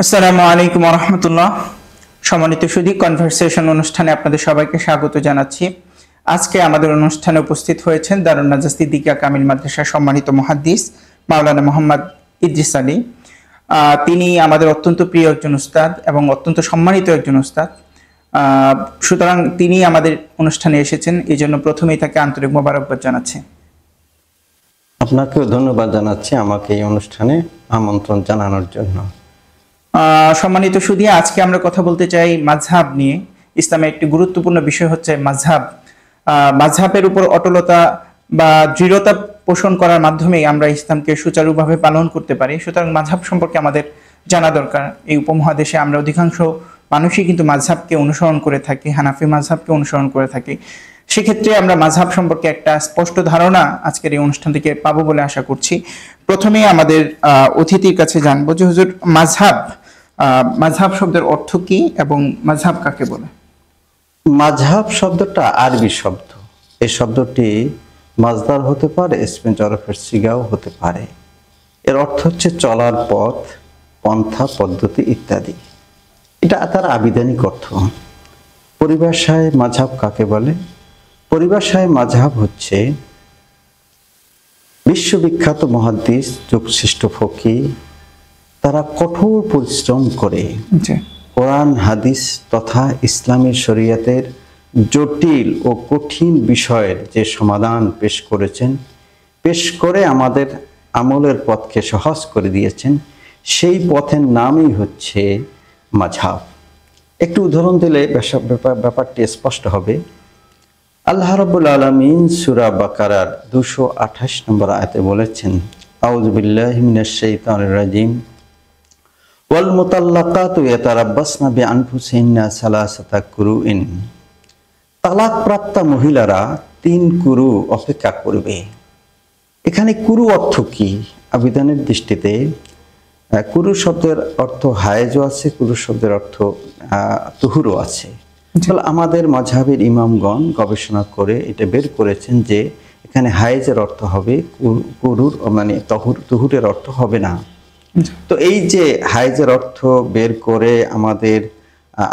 আসসালামু আলাইকুম ওয়া রাহমাতুল্লাহ। সম্মানিত সুধী, কনভারসেশন অনুষ্ঠানে আপনাদের সবাইকে স্বাগত জানাচ্ছি। আজকে আমাদের অনুষ্ঠানে উপস্থিত হয়েছেন দারুন নাজাহ সিদ্দিকিয়া কামিল মাদ্রাসার সম্মানিত মুহাদ্দিস মাওলানা মোহাম্মদ ইদ্রিস আলী। তিনি আমাদের অত্যন্ত প্রিয় একজন উস্তাদ এবং অত্যন্ত সম্মানিত একজন উস্তাদ। সুতরাং তিনি আমাদের অনুষ্ঠানে এসেছেন, এই জন্য প্রথমেই তাকে আন্তরিক মোবারকবাদ জানাচ্ছি। আপনাকেও ধন্যবাদ জানাচ্ছি আমাকে এই অনুষ্ঠানে আমন্ত্রণ জানানোর জন্য। সম্মানিত সুধী, আজকে আমরা কথা বলতে চাই মাযহাব নিয়ে। ইসলামের একটি গুরুত্বপূর্ণ বিষয় হচ্ছে মাযহাব। মাযহাবের উপর অটলতা বা দৃঢ়তা পোষণ করার মাধ্যমে আমরা ইসলামকে সুচারুভাবে পালন করতে পারি। সুতরাং মাযহাব সম্পর্কে আমাদের জানা দরকার। এই উপমহাদেশে আমরা অধিকাংশ মানুষই কিন্তু মাযহাবকে অনুসরণ করে থাকি, হানাফি মাযহাবকে অনুসরণ করে থাকি। সেক্ষেত্রে আমরা মাযহাব সম্পর্কে একটা স্পষ্ট ধারণা আজকের এই অনুষ্ঠান থেকে পাবো বলে আশা করছি। প্রথমে আমাদের অতিথির কাছে জানবো যে হুজুর, মাযহাব শব্দের অর্থ কি এবং মাযহাব কাকে বলে? মাযহাব শব্দটা আরবি শব্দ। এই শব্দটি মাজদার হতে পারে, ইসমে জরফের সিগাও হতে পারে। এর অর্থ হচ্ছে চলার পথ, পন্থা, পদ্ধতি ইত্যাদি। এটা তার আবিধানিক অর্থ। পরিভাষায় মাযহাব কাকে বলে? পরিভাষায় মাযহাব হচ্ছে বিশ্ববিখ্যাত মুহাদ্দিস, যুগশ্রেষ্ঠ ফকিহ, তারা কঠোর পরিশ্রম করে কোরআন, হাদিস তথা ইসলামী শরীয়তের জটিল ও কঠিন বিষয়ের যে সমাধান পেশ করেছেন, পেশ করে আমাদের আমলের পথকে সহজ করে দিয়েছেন, সেই পথের নামই হচ্ছে মাযহাব। একটু উদাহরণ দিলে ব্যাপারটি স্পষ্ট হবে। আল্লাহ রাব্বুল আলামিন সূরা বাকারার 228 নম্বর আয়াতে বলেছেন, আউযু বিল্লাহি মিনাশ শাইতানির রাজিম, ওয়াল মুতাল্লাকাতু ইয়াতারাব্বাসনা বিআনফুসিহিন্না সালাসাতা কুরুইন। তালাকপ্রাপ্তা মহিলারা 3 কুরু অপেক্ষা করবে। এখানে কুরু অর্থ কি? আবিধানের দৃষ্টিতে কুরু শব্দের অর্থ হায়েজও আছে, কুরু শব্দের অর্থ তুহুরও আছে। আমাদের মাযহাবের ইমামগণ গবেষণা করে এটা বের করেছেন যে এখানে হায়েজের অর্থ হবে, কুরুর মানে তুহুরের অর্থ হবে না। তো এই যে হায়েজের অর্থ বের করে আমাদের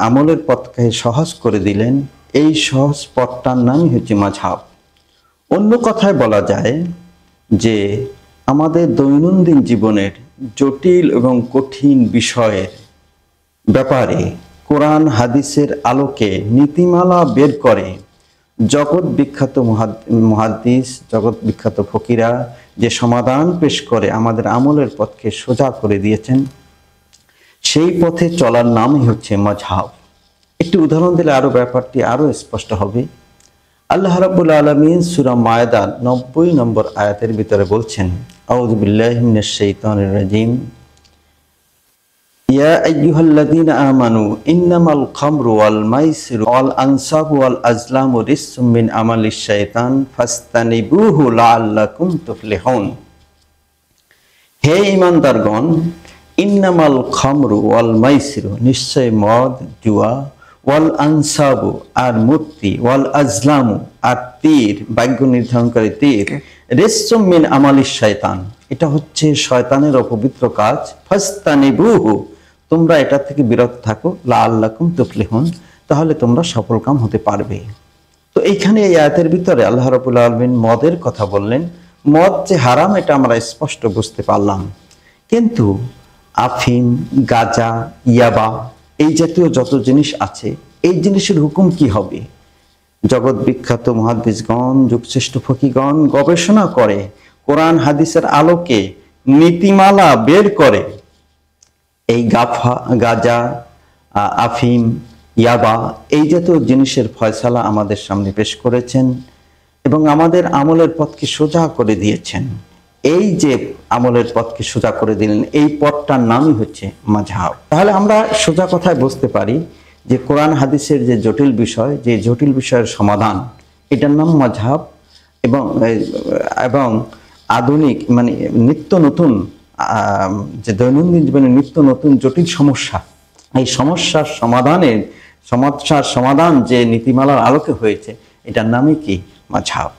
আমলের পথকে সহজ করে দিলেন, এই সহজ পথটার নামই হচ্ছে মাযহাব। অন্য কথায় বলা যায় যে আমাদের দৈনন্দিন জীবনের জটিল এবং কঠিন বিষয়ের ব্যাপারে কোরআন হাদিসের আলোকে নীতিমালা বের করে জগৎ বিখ্যাত মুহাদ্দিস, জগৎ বিখ্যাত ফকিরা যে সমাধান পেশ করে আমাদের আমলের পথকে সোজা করে দিয়েছেন, সেই পথে চলার নামই হচ্ছে মাযহাব। একটি উদাহরণ দিলে আরো ব্যাপারটি আরো স্পষ্ট হবে। আল্লাহ রাব্বুল আলামিন সূরা মায়েদার 90 নম্বর আয়াতের ভিতরে বলছেন, আউযু বিল্লাহি মিনাশ শাইতানির রাজিম, ইয়া আইয়ুহাল্লাযীনা আমানু ইন্নামাল খামরু ওয়াল মাইসিরু ওয়াল আনসাবু ওয়াল আজলামু রিজসুম মিন আমালিশ শাইতান ফাসতানিবুহু লাআল্লাকুম তুফলিহুন। হে ঈমানদারগণ, ইন্নামাল খামরু ওয়াল মাইসিরু, নিশ্চয় মদ, জুয়া, ওয়াল আনসাবু আর মূর্তি, ওয়াল আজলামু আর তীর, ভাগ্য নির্ধারণকারী তীর, রিজসুম মিন আমালিশ শাইতান, এটা হচ্ছে শয়তানের অপবিত্র কাজ। ফাসতানিবুহু, তোমরা এটা থেকে বিরত থাকো, লাআল্লাকুম তুফলিহুন, তাহলে তোমরা সফলকাম হতে পারবে। তো এইখানে এই আয়াতের ভিতরে আল্লাহ রাব্বুল আলামিন মদের কথা বললেন। মদ যে হারাম এটা আমরা স্পষ্ট বুঝতে পারলাম, কিন্তু আফিম, গাঁজা, ইয়াবা এই জাতীয় যত জিনিস আছে, এই জিনিসের হুকুম কি হবে? জগৎ বিখ্যাত মুহাদ্দিসগণ, যুগশ্রেষ্ঠ ফকিহগণ গবেষণা করে কোরআন হাদিসের আলোকে নীতিমালা বের করে এই গাঁজা, আফিম, ইয়াবা এই জাতীয় জিনিসের ফয়সালা আমাদের সামনে পেশ করেছেন এবং আমাদের আমলের পথকে সোজা করে দিয়েছেন। এই যে আমলের পথকে সোজা করে দিলেন, এই পথটার নামই হচ্ছে মাযহাব। তাহলে আমরা সোজা কথায় বুঝতে পারি যে কোরআন হাদিসের যে জটিল বিষয়, যে জটিল বিষয়ের সমাধান, এটার নাম মাযহাব। এবং আধুনিক মানে নিত্য নতুন যে দৈনন্দিন জীবনে নিত্য নতুন জটিল সমস্যা, এই সমস্যার সমাধান যে নীতিমালার আলোকে হয়েছে, এটার নামই কি? মাযহাব।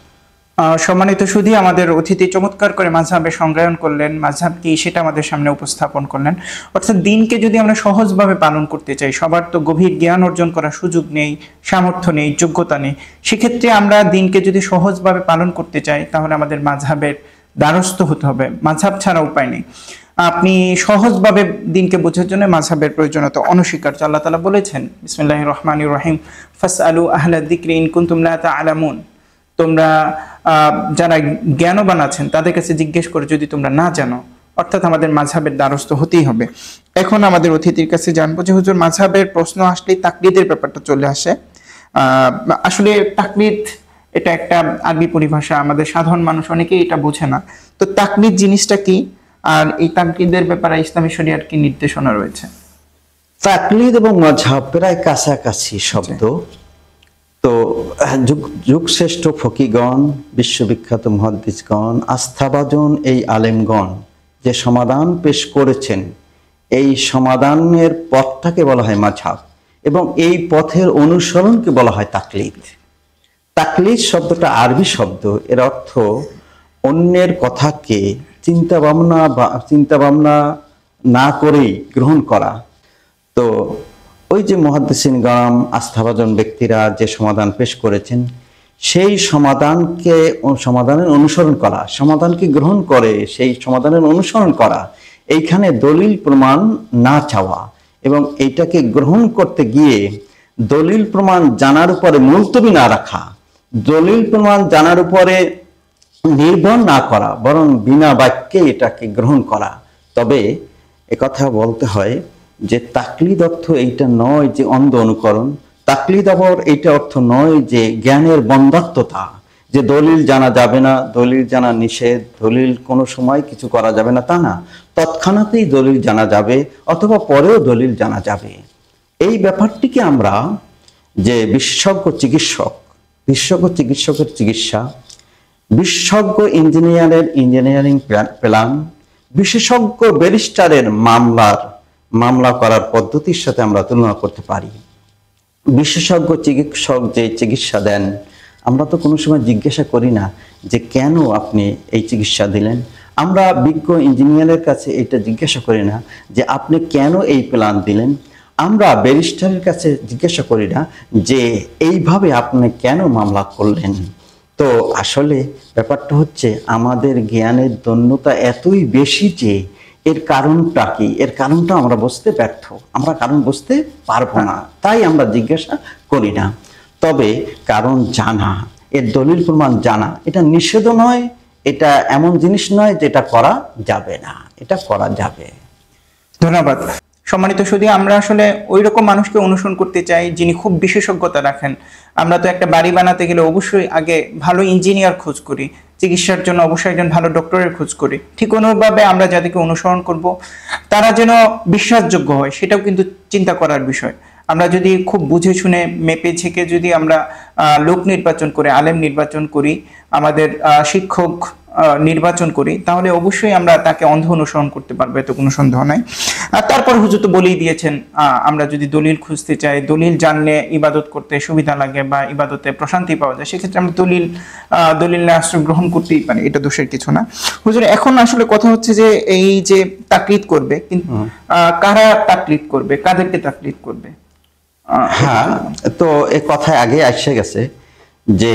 সম্মানিত সুধী, আমাদের অতিথি চমৎকার করে মাযহাবে সংজ্ঞায়ন করলেন, মাযহাব কি সেটা আমাদের সামনে উপস্থাপন করলেন। অর্থাৎ দিনকে যদি আমরা সহজভাবে পালন করতে চাই, সবার তো গভীর জ্ঞান অর্জন করার সুযোগ নেই, সামর্থ্য নেই, যোগ্যতা নেই। সেক্ষেত্রে আমরা দিনকে যদি সহজভাবে পালন করতে চাই, তাহলে আমাদের মাযহাবের দ্বারস্থ হতে হবে। মাযহাব ছাড়া উপায় নেই। আপনি সহজভাবে দিনকে বোঝার জন্য মাযহাবের প্রয়োজনীয়তা অনস্বীকার্য। আল্লাহ তাআলা বলেছেন, বিসমিল্লাহির রহমানির রহিম, ফাসআলু আহলা যিকরি ইন কুনতুম লা তা'লামুন। তোমরা যারা জ্ঞানবান আছেন তাদের কাছে জিজ্ঞেস করে যদি তোমরা না জানো। অর্থাৎ আমাদের মাযহাবের দ্বারস্থ হতেই হবে। এখন আমাদের অতিথির কাছে জানবো যে হুজুর, মাযহাবের প্রশ্ন আসলেই তাকলিদের ব্যাপারটা চলে আসে। আসলে তাকলিদ এটা একটা আরবি পরিভাষা, আমাদের সাধারণ মানুষ অনেকেই এটা বোঝে না। তো তাকলিদ জিনিসটা কি, আর এই তাকলিদের ব্যাপারে ইসলামী শরিয়ার কি নির্দেশনা রয়েছে? তাকলিদ এবং মাযহাব প্রায় কাছাকাছি শব্দ। তো যুগশ্রেষ্ঠ ফকিগণ, বিশ্ববিখ্যাত মুহাদ্দিসগণ, আস্থাভাজন এই আলেমগণ যে সমাধান পেশ করেছেন, এই সমাধানের পথটাকে বলা হয় মাযহাব, এবং এই পথের অনুসরণকে বলা হয় তাকলিদ। তাকলিদ শব্দটা আরবি শব্দ, এর অর্থ অন্যের কথাকে চিন্তা ভাবনা না করেই গ্রহণ করা। তো ওই যে মুহাদ্দিসিনগণ, আস্থাভাজন ব্যক্তিরা যে সমাধান পেশ করেছেন, সেই সমাধানের অনুসরণ করা, সমাধানকে গ্রহণ করে সেই সমাধানের অনুসরণ করা, এইখানে দলিল প্রমাণ না চাওয়া, এবং এইটাকে গ্রহণ করতে গিয়ে দলিল প্রমাণ জানার উপরে মুলতবি না রাখা, দলিল প্রমাণ জানার উপরে নির্ভর না করা, বরং বিনা বাক্যে এটাকে গ্রহণ করা। তবে একথা বলতে হয় যে তাকলিদ অর্থ এইটা নয় যে অন্ধ অনুকরণ। তাকলিদ আবার এইটা অর্থ নয় যে জ্ঞানের বন্ধাত্মতা, যে দলিল জানা যাবে না, দলিল জানা নিষেধ, দলিল কোনো সময় কিছু করা যাবে না, তা না। তৎক্ষণাতেই দলিল জানা যাবে, অথবা পরেও দলিল জানা যাবে। এই ব্যাপারটিকে আমরা যে বিশেষজ্ঞ চিকিৎসকের চিকিৎসা, বিশেষজ্ঞ ইঞ্জিনিয়ারের ইঞ্জিনিয়ারিং প্ল্যান, বিশেষজ্ঞ ব্যারিস্টারের মামলা করার পদ্ধতির সাথে আমরা তুলনা করতে পারি। বিশেষজ্ঞ চিকিৎসক যে চিকিৎসা দেন, আমরা তো কোনো সময় জিজ্ঞাসা করি না যে কেন আপনি এই চিকিৎসা দিলেন। আমরা বিজ্ঞ ইঞ্জিনিয়ারের কাছে এটা জিজ্ঞাসা করি না যে আপনি কেন এই প্ল্যান দিলেন। আমরা ব্যারিস্টারের কাছে জিজ্ঞাসা করি না যে এইভাবে আপনি কেন মামলা করলেন। তো আসলে ব্যাপারটা হচ্ছে আমাদের জ্ঞানের দন্যতা এতই বেশি যে এর কারণটা কি, এর কারণটা আমরা বুঝতে ব্যর্থ, আমরা কারণ বুঝতে পারবো না, তাই আমরা জিজ্ঞাসা করি না। তবে কারণ জানা, এর দলিল প্রমাণ জানা, এটা নিষেধও নয়, এটা এমন জিনিস নয় যে এটা করা যাবে না, এটা করা যাবে। ধন্যবাদ। সম্মানিত সুধী, আমরা আসলে ওই রকম মানুষকে অনুসরণ করতে চাই যিনি খুব বিশেষজ্ঞতা রাখেন। আমরা তো একটা বাড়ি বানাতে গেলে অবশ্যই আগে ভালো ইঞ্জিনিয়ার খোঁজ করি, চিকিৎসার জন্য অবশ্যই একজন ভালো ডক্টরের খোঁজ করি। ঠিক অনুভাবে আমরা যাদেরকে অনুসরণ করব তারা যেন বিশ্বাসযোগ্য হয়, সেটাও কিন্তু চিন্তা করার বিষয়। আমরা যদি খুব বুঝে শুনে মেপে ছেকে যদি আমরা লোক নির্বাচন করে, আলেম নির্বাচন করি, আমাদের শিক্ষক নির্বাচন করি, তাহলে অবশ্যই আমরা তাকে অন্ধ অনুসরণ করতে পারবো, এতে কোনো সন্দেহ নাই। আর তারপর হুজুর তো বলেই দিয়েছেন, আমরা যদি দলিল খুঁজতে চাই, দলিল জানলে ইবাদত করতে সুবিধা লাগে বা ইবাদতে প্রশান্তি পাওয়া যায়, সেক্ষেত্রে আমরা দলিল আশ্রয় গ্রহণ করতেই পারি, এটা দোষের কিছু না। হুজুর, এখন আসলে কথা হচ্ছে যে এই যে তাকলিদ করবে, কিন্তু কারা তাকলিদ করবে, কাদেরকে তাকলিদ করবে? হ্যাঁ, তো এই কথায় আগে এসে গেছে যে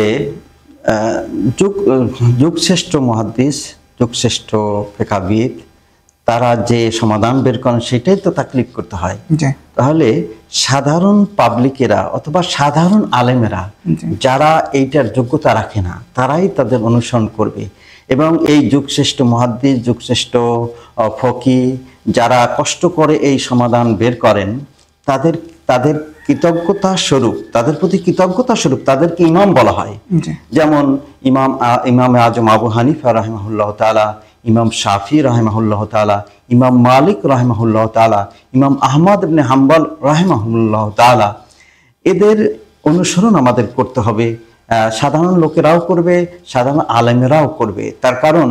যুগশ্রেষ্ঠ মুহাদ্দিস, যুগশ্রেষ্ঠ ফিকহবিদ, তারা যে সমাধান বের করেন সেটাই তো তাকলিদ করতে হয়। তাহলে সাধারণ পাবলিকেরা অথবা সাধারণ আলেমেরা যারা এইটার যোগ্যতা রাখে না, তারাই তাদের অনুসরণ করবে। এবং এই যুগশ্রেষ্ঠ মুহাদ্দিস, যুগশ্রেষ্ঠ ফকি যারা কষ্ট করে এই সমাধান বের করেন, তাদের কৃতজ্ঞতা স্বরূপ, তাদের প্রতি কৃতজ্ঞতা স্বরূপ তাদেরকে ইমাম বলা হয়। যেমন ইমাম আজম আবু হানিফা রাহিমাহুল্লাহ তাআলা, ইমাম শাফি রাহিমাহুল্লাহ তাআলা, ইমাম মালিক রাহিমাহুল্লাহ তাআলা, ইমাম আহমদ ইবনে হাম্বল রাহিমাহুল্লাহ তাআলা, এদের অনুসরণ আমাদের করতে হবে। সাধারণ লোকেরাও করবে, সাধারণ আলেমেরাও করবে। তার কারণ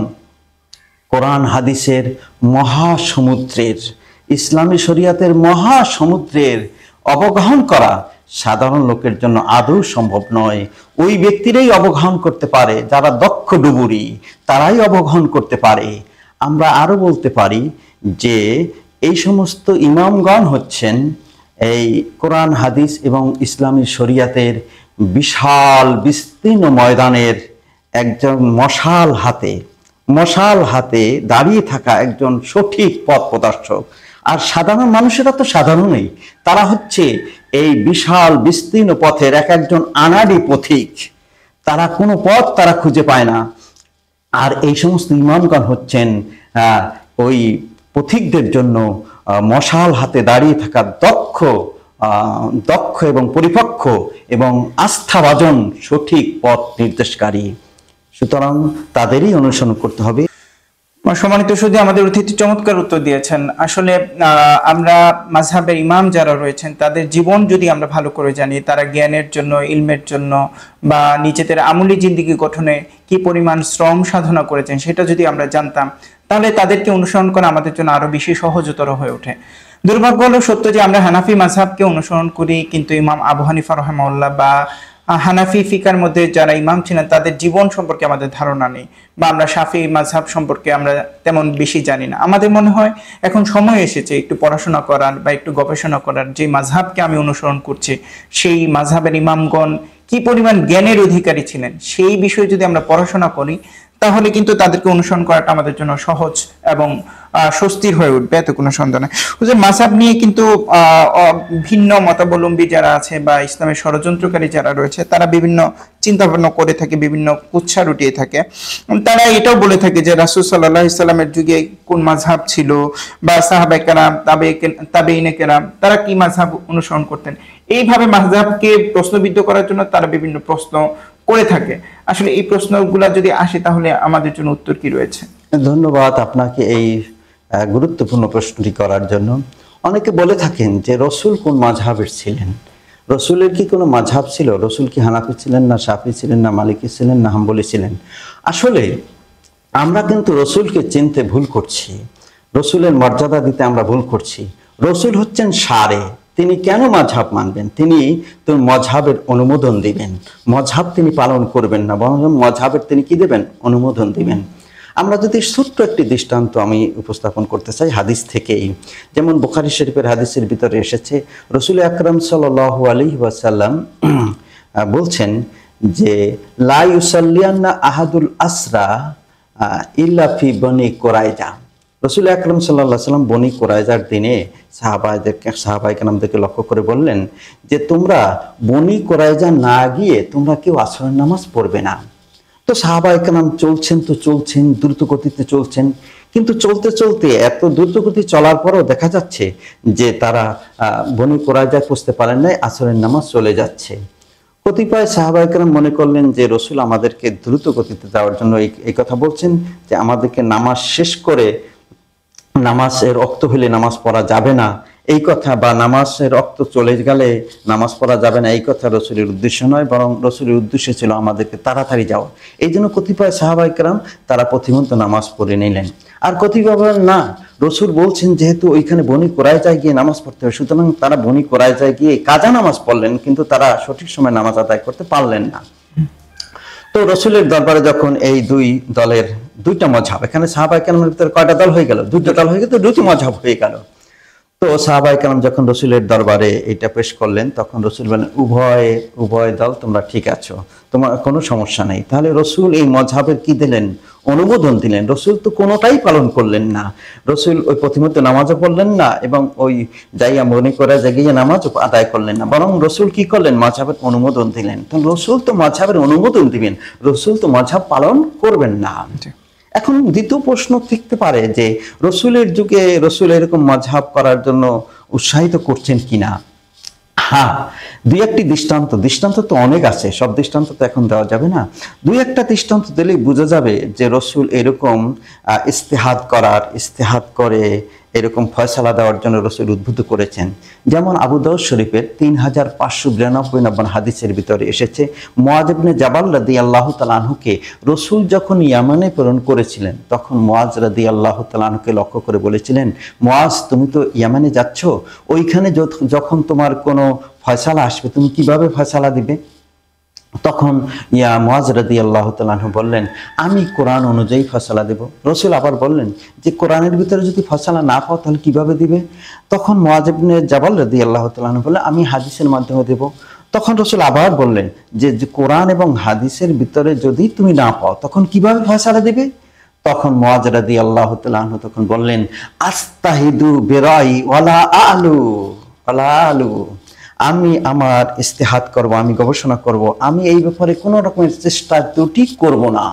কোরআন হাদিসের মহাসমুদ্রের, ইসলামী শরিয়াতের মহাসমুদ্রের অবগাহন করা, সাধারণ লোকের জন্য আদৌ সম্ভব নয়। ওই ব্যক্তিরাই অবগাহন করতে পারে, যারা দক্ষ ডুবুরি, তারাই অবগাহন করতে পারে। আমরা আরো বলতে পারি যে এই সমস্ত ইমামগণ হচ্ছেন এই কোরআন হাদিস এবং ইসলামী শরিয়াতের বিশাল বিস্তীর্ণ ময়দানের একজন মশাল হাতে দাঁড়িয়ে থাকা একজন সঠিক পথ প্রদর্শক। আর সাধারণ মানুষেরা তো সাধারণই, তারা হচ্ছে এই বিশাল বিস্তীর্ণ পথের এক একজন আনাড়ি পথিক। তারা কোনো পথ তারা খুঁজে পায় না। আর এই সমস্ত ইমামগণ হচ্ছেন ওই পথিকদের জন্য মশাল হাতে দাঁড়িয়ে থাকা দক্ষ এবং পরিপক্ক এবং আস্থাভাজন সঠিক পথ নির্দেশকারী। সুতরাং তাদেরই অনুসরণ করতে হবে। সম্মানিত সুধী, আমাদের অতিথি চমৎকার উত্তর দিয়েছেন। আসলে আমরা মাযহাবের ইমাম যারা রয়েছেন তাদের জীবন যদি আমরা ভালো করে জানি, তারা জ্ঞানের জন্য, ইলমের জন্য বা নিজেদের আমলি জিন্দেগি গঠনে কি পরিমাণ শ্রম সাধনা করেছেন সেটা যদি আমরা জানতাম, তাহলে তাদেরকে অনুসরণ করা আমাদের জন্য আরো বেশি সহজতর হয়ে ওঠে। দুর্ভাগ্য হলো সত্য যে আমরা হানাফি মাযহাবকে অনুসরণ করি, কিন্তু ইমাম আবু হানিফা রাহিমাহুল্লাহ বা হানাফি ফিকার মধ্যে যারা ইমাম ছিলেন তাদের জীবন সম্পর্কে আমাদের ধারণা নেই, বা আমরা শাফি মাযহাব সম্পর্কে আমরা তেমন বেশি জানি না। আমাদের মনে হয় এখন সময় এসেছে একটু পড়াশোনা করার বা একটু গবেষণা করার, যে মাযহাবকে আমি অনুসরণ করছি সেই মাযহাবের ইমামগণ কি পরিমাণ জ্ঞানের অধিকারী ছিলেন সেই বিষয়ে যদি আমরা পড়াশোনা করি, তাহলে কিন্তু তাদেরকে অনুসরণ করাটা আমাদের জন্য সহজ এবং স্বস্তির হয়ে উঠবে, এতে কোনো সন্দেহ নেই। মাযহাব নিয়ে কিন্তু ভিন্ন মতাবলম্বী যারা আছে বা ইসলামের ষড়যন্ত্রকারী যারা রয়েছে তারা বিভিন্ন চিন্তা ভাবনা করে থাকে, বিভিন্ন কুচ্ছা রুটিয়ে থাকে। তারা এটাও বলে থাকে যে রাসূল সাল্লাল্লাহু আলাইহি সাল্লামের যুগে কোন মাযহাব ছিল, বা সাহাবায়ে কেরাম, তাবেঈনে কেরাম তারা কি মাযহাব অনুসরণ করতেন। এইভাবে মাযহাবকে প্রশ্নবিদ্ধ করার জন্য তারা বিভিন্ন প্রশ্ন করে থাকে। আসলে এই প্রশ্নগুলা যদি আসে তাহলে আমাদের জন্য উত্তর কি রয়েছে? ধন্যবাদ আপনাকে এই গুরুত্বপূর্ণ প্রশ্নটি করার জন্য। অনেকে বলে থাকেন যে রসুল কোন মাযহাবের ছিলেন, রসুলের কি কোনো মাযহাব ছিল? রসুল কি হানাফি ছিলেন, না শাফি ছিলেন, না মালিকি ছিলেন, না হাম্বলি ছিলেন? আসলে আমরা কিন্তু রসুলকে চিনতে ভুল করছি, রসুলের মর্যাদা দিতে আমরা ভুল করছি। রসুল হচ্ছেন সারে, তিনি কেন মাযহাব মানবেন? তিনি তো মযহাবের অনুমোদন দিবেন, মযহাব তিনি পালন করবেন না, বরং মযহাবের তিনি কি দেবেন? অনুমোদন দিবেন। আমরা যদি ছোট্ট একটি দৃষ্টান্ত আমি উপস্থাপন করতে চাই হাদিস থেকেই, যেমন বুখারী শরীফের হাদিসের ভিতরে এসেছে, রাসূল আকরাম সাল্লাল্লাহু আলাইহি ওয়াসাল্লাম বলছেন যে লা ইউসাল্লিয়ান্না আহাদুল আসরা ইল্লা ফি বনি কুরাইজা। রাসূল আকরাম সাল্লাল্লাহু আলাইহি ওয়াসাল্লাম বনি কুরাইজার দিনে সাহাবায়ে কেরামদেরকে লক্ষ্য করে বললেন যে তোমরা বনি কুরাইজা না গিয়ে তোমরা কেউ আসরের নামাজ পড়বে না। তো সাহাবায়ে কেরাম চলছেন দ্রুত গতিতে চলছেন, কিন্তু চলতে চলতে এত দ্রুত গতি চলার পরেও দেখা যাচ্ছে যে তারা বনি কুরাইজায় পৌঁছতে পারেন নাই, আসরের নামাজ চলে যাচ্ছে। কতিপয় সাহাবায়ে কেরাম মনে করলেন যে রসুল আমাদেরকে দ্রুত গতিতে যাওয়ার জন্য এই কথা বলছেন, যে আমাদেরকে নামাজ শেষ করে নামাজের রক্ত হলে নামাজ পড়া যাবে না এই কথা, বা নামাজের রক্ত চলে গেলে নামাজ পড়া যাবে না এই কথা রসুলের উদ্দেশ্য নয়, বরং রসুলের উদ্দেশ্য ছিল আমাদেরকে তাড়াতাড়ি যাওয়া। এই জন্য কতিপয় সাহাবায়ে কেরাম তারা প্রতিমন্ত নামাজ পড়ে নিলেন। আর কতিপয় না, রসুল বলছেন যেহেতু ওইখানে বনি কুরাইজায় গিয়ে নামাজ পড়তে হবে, সুতরাং তারা বনি কুরাইজায় গিয়ে কাজা নামাজ পড়লেন, কিন্তু তারা সঠিক সময় নামাজ আদায় করতে পারলেন না। তো রসুলের দরবারে যখন এই দুই দলের দুইটা মযহাব, এখানে সাহাবায়ে কেরামের ভিতরে কয়টা দল হয়ে গেল? দুইটা দল হয়ে গেল, দুটি মযহাব হয়ে গেল। তো সাহাবায়ে কেরাম যখন রসুলের দরবারে এটা পেশ করলেন, তখন রসুল বলেন উভয় দল তোমরা ঠিক আছো, তোমার কোনো সমস্যা নেই। তাহলে রসুল এই মযহাবের কি দিলেন? অনুমোদন দিলেন। রসুল তো কোনোটাই পালন করলেন না, রসুল ওই প্রতিমধ্যে নামাজও পড়লেন না এবং ওই যাইয়া মনে করে গিয়ে নামাজও আদায় করলেন না, বরং রসুল কি করলেন? মযহাবের অনুমোদন দিলেন। তো রসুল তো মযহাবের অনুমোদন দিবেন, রসুল তো মযহাব পালন করবেন না। এখন দ্বিতীয় প্রশ্ন থাকতে পারে যে রসুলের যুগে রসুল এরকম মযহাব করার জন্য উৎসাহিত করছেন কিনা। হ্যাঁ, দুই একটি দৃষ্টান্ত তো অনেক আছে, সব দৃষ্টান্ত তো এখন দেওয়া যাবে না। দুই একটা দৃষ্টান্ত দিলেই বোঝা যাবে যে রসুল এরকম ইস্তেহাদ করে এরকম ফয়সালা দেওয়ার জন্য রসুল উদ্বুদ্ধ করেছেন। যেমন আবু দাউদ শরীফের 3592 নম্বর হাদিসের ভিতরে এসেছে, মুআয ইবনে জাবাল রাদিয়াল্লাহু তাআলা আনহুকে রসুল যখন ইয়ামানে প্রেরণ করেছিলেন, তখন মুআয রাদিয়াল্লাহু তাআলা আনহুকে লক্ষ্য করে বলেছিলেন, মুআয তুমি তো ইয়ামানে যাচ্ছ, ওইখানে যখন তোমার কোনো ফয়সালা আসবে তুমি কিভাবে ফয়সালা দিবে? তখন মুআয রাদিয়াল্লাহু তাআলা আনহু বললেন, আমি কোরআন অনুযায়ী ফয়সালা দেব। রসুল আবার বললেন যে কোরআনের ভিতরে যদি ফয়সালা না পাও তাহলে কিভাবে দিবে? তখন মুআয ইবনে জাবাল রাদিয়াল্লাহু তাআলা আনহু বললেন, আমি হাদিসের মাধ্যমে দেব। তখন রসুল আবার বললেন যে কোরআন এবং হাদিসের ভিতরে যদি তুমি না পাও তখন কিভাবে ফয়সালা দিবে? তখন মুআয রাদিয়াল্লাহু তাআলা আনহু তখন বললেন, আস্তাহিদু বিরাই ওয়ালা আলু, আমি আমার ইস্তেহাদ করব, আমি গবেষণা করব, আমি এই ব্যাপারে কোনো রকমের চেষ্টা ত্রুটি করব না।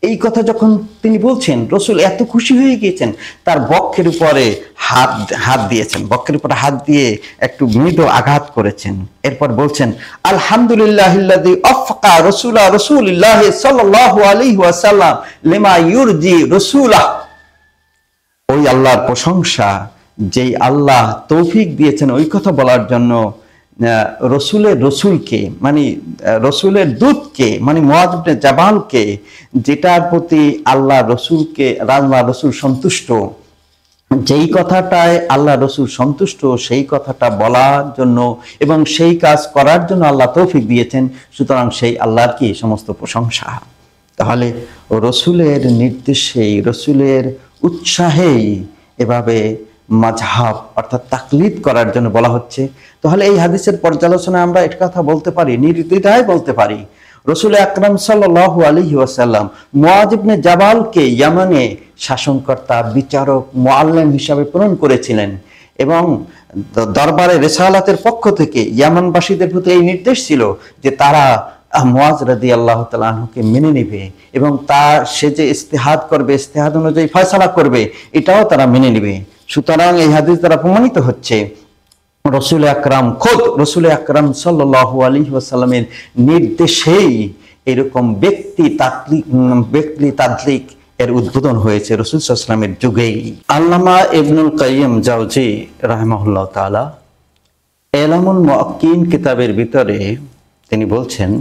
এই কথা যখন তিনি বলছেন, রসুল এত খুশি হয়ে গিয়েছেন, তার বক্ষের উপরে হাত দিয়েছেন, বক্ষের উপরে হাত দিয়ে একটু মৃদু আঘাত করেছেন। এরপর বলছেন, আলহামদুলিল্লাহিল্লাযী আফকা রাসূলিল্লাহ সাল্লাল্লাহু আলাইহি ওয়াসাল্লাম লিমা ইউরজি রাসূলাহ। ওই আল্লাহর প্রশংসা, যেই আল্লাহ তৌফিক দিয়েছেন ওই কথা বলার জন্য রসুলকে মানে রসুলের দূতকে মানে মুআয ইবনে জাবালকে, যেটার প্রতি আল্লাহ রসুল সন্তুষ্ট, যেই কথাটায় আল্লাহ রসুল সন্তুষ্ট সেই কথাটা বলার জন্য এবং সেই কাজ করার জন্য আল্লাহ তৌফিক দিয়েছেন। সুতরাং সেই আল্লাহর কি সমস্ত প্রশংসা। তাহলে রসুলের নির্দেশেই, রসুলের উৎসাহেই এভাবে মাযহাব অর্থাৎ তাকলিদ করার জন্য বলা হচ্ছে। তাহলে এই হাদিসের পর্যালোচনায় আমরা একটা কথা বলতে পারি, নির্দ্বিধায় বলতে পারি, রসুল আকরাম সাল্লাল্লাহু আলাইহি ওয়াসাল্লাম মুআয ইবনে জাবালকে ইয়ামানে শাসনকর্তা, বিচারক, মুআল্লিম হিসাবে প্রেরণ করেছিলেন এবং দরবারে রিসালাতের পক্ষ থেকে ইয়ামানবাসীদের প্রতি এই নির্দেশ ছিল যে তারা মুআয রাদিয়াল্লাহু তাআলা আনহুকে মেনে নেবে এবং সে যে ইস্তেহাদ করবে, ইস্তেহাদ অনুযায়ী ফয়সালা করবে, এটাও তারা মেনে নেবে। সুতরাং এই হাদিস দ্বারা প্রমাণিত হচ্ছে রসুল আকরাম সাল্লাল্লাহু আলাইহি ওয়াসাল্লামের নির্দেশেই এরকম ব্যক্তি তাদলিক এর উদ্বোধন হয়েছে রসুল সাল্লাল্লাহু আলাইহি ওয়াসাল্লামের যুগেই। আল্লামা ইবনুল কাইয়্যিম জাওজি রাহিমাহুল্লাহ তাআলা ইলামুল মুআক্কিন কিতাবের ভিতরে তিনি বলছেন,